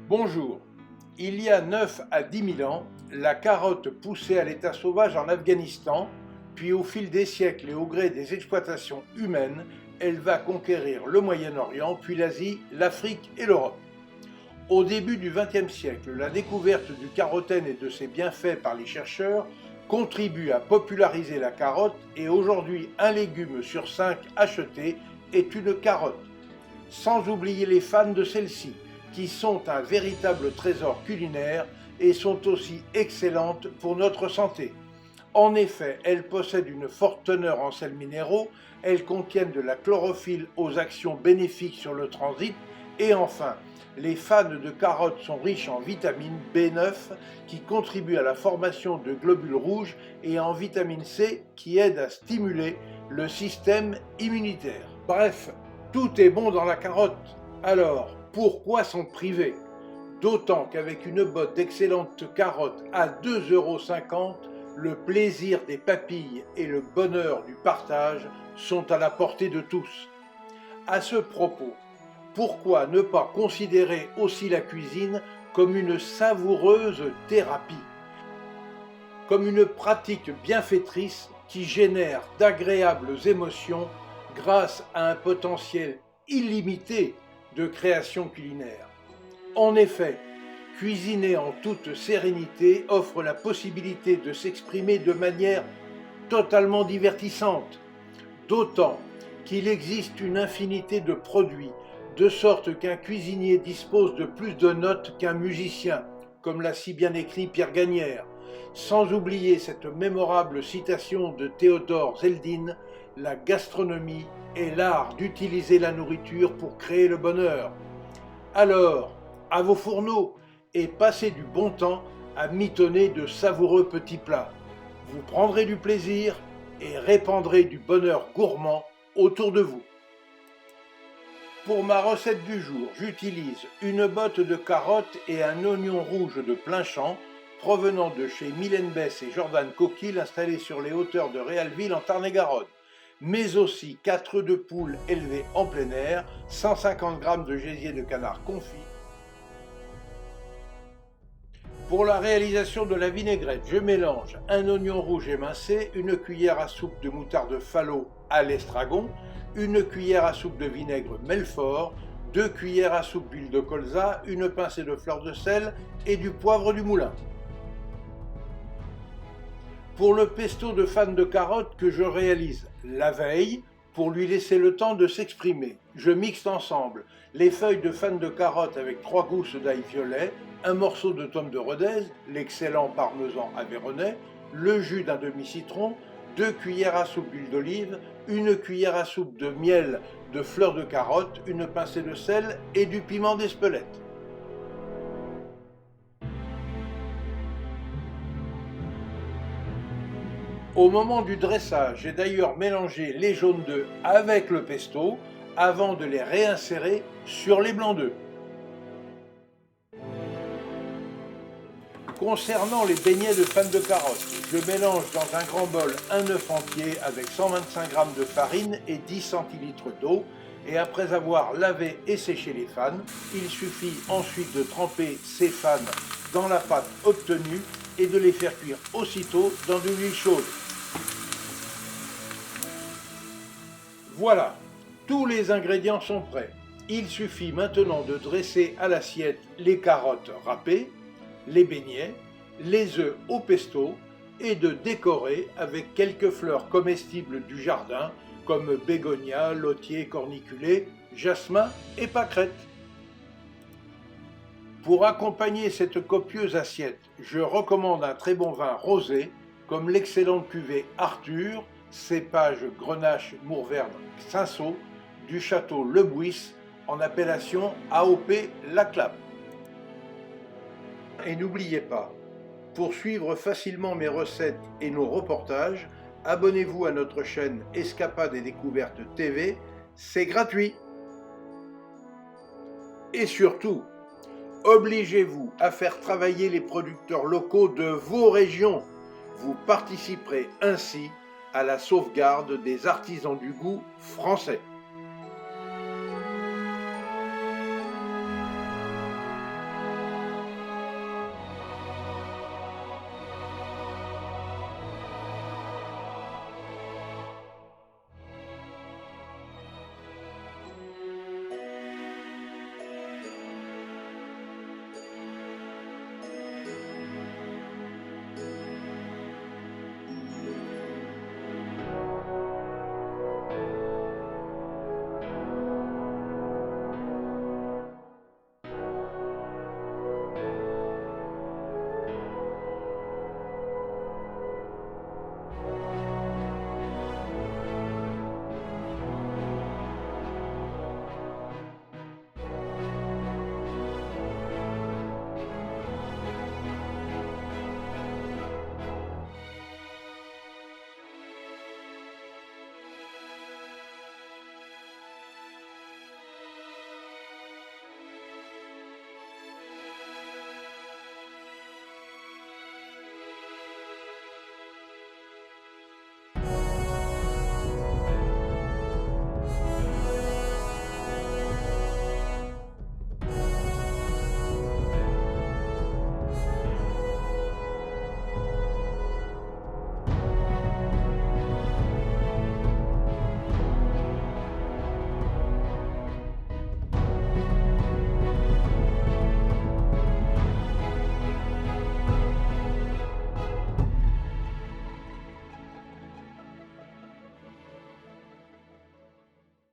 Bonjour. Il y a 9 à 10 000 ans, la carotte poussait à l'état sauvage en Afghanistan, puis au fil des siècles et au gré des exploitations humaines, elle va conquérir le Moyen-Orient, puis l'Asie, l'Afrique et l'Europe. Au début du XXe siècle, la découverte du carotène et de ses bienfaits par les chercheurs contribue à populariser la carotte et aujourd'hui un légume sur 5 acheté est une carotte. Sans oublier les fans de celle-ci, qui sont un véritable trésor culinaire et sont aussi excellentes pour notre santé. En effet, elles possèdent une forte teneur en sels minéraux, elles contiennent de la chlorophylle aux actions bénéfiques sur le transit, et enfin, les fans de carottes sont riches en vitamine B9 qui contribue à la formation de globules rouges et en vitamine C qui aide à stimuler le système immunitaire. Bref, tout est bon dans la carotte. Alors, pourquoi s'en priver? D'autant qu'avec une botte d'excellentes carottes à 2,50 €, le plaisir des papilles et le bonheur du partage sont à la portée de tous. À ce propos, pourquoi ne pas considérer aussi la cuisine comme une savoureuse thérapie, comme une pratique bienfaitrice qui génère d'agréables émotions grâce à un potentiel illimité de création culinaire. En effet, cuisiner en toute sérénité offre la possibilité de s'exprimer de manière totalement divertissante, d'autant qu'il existe une infinité de produits, de sorte qu'un cuisinier dispose de plus de notes qu'un musicien, comme l'a si bien écrit Pierre Gagnère, sans oublier cette mémorable citation de Théodore Zeldin: « La gastronomie est l'art d'utiliser la nourriture pour créer le bonheur ». Alors, à vos fourneaux et passez du bon temps à mitonner de savoureux petits plats. Vous prendrez du plaisir et répandrez du bonheur gourmand autour de vous. Pour ma recette du jour, j'utilise une botte de carottes et un oignon rouge de plein champ provenant de chez Mylène Bess et Jordan Coquille installés sur les hauteurs de Réalville en Tarn-et-Garonne, mais aussi 4 œufs de poule élevés en plein air, 150 g de gésier de canard confit. Pour la réalisation de la vinaigrette, je mélange un oignon rouge émincé, une cuillère à soupe de moutarde Fallot à l'estragon, une cuillère à soupe de vinaigre Melfort, 2 cuillères à soupe d'huile de colza, une pincée de fleur de sel et du poivre du moulin. Pour le pesto de fan de carottes que je réalise la veille, pour lui laisser le temps de s'exprimer, je mixe ensemble les feuilles de fan de carottes avec 3 gousses d'ail violet, un morceau de tome de Rodez, l'excellent parmesan aveyronnais, le jus d'un demi-citron, 2 cuillères à soupe d'huile d'olive, une cuillère à soupe de miel de fleurs de carotte, une pincée de sel et du piment d'Espelette. Au moment du dressage, j'ai d'ailleurs mélangé les jaunes d'œufs avec le pesto avant de les réinsérer sur les blancs d'œufs. Concernant les beignets de fan de carottes, je mélange dans un grand bol un œuf entier avec 125 g de farine et 10 centilitres d'eau, et après avoir lavé et séché les fans, il suffit ensuite de tremper ces fans dans la pâte obtenue et de les faire cuire aussitôt dans de l'huile chaude. Voilà, tous les ingrédients sont prêts. Il suffit maintenant de dresser à l'assiette les carottes râpées, les beignets, les œufs au pesto et de décorer avec quelques fleurs comestibles du jardin comme bégonia, lotier, corniculé, jasmin et pâquerette. Pour accompagner cette copieuse assiette, je recommande un très bon vin rosé comme l'excellente cuvée Arthur, cépage Grenache Mourvèdre Cinsault du château Le Bouis en appellation AOP La Clappe. Et n'oubliez pas, pour suivre facilement mes recettes et nos reportages, abonnez-vous à notre chaîne Escapades et Découvertes TV, c'est gratuit. Et surtout, obligez-vous à faire travailler les producteurs locaux de vos régions. Vous participerez ainsi à la sauvegarde des artisans du goût français.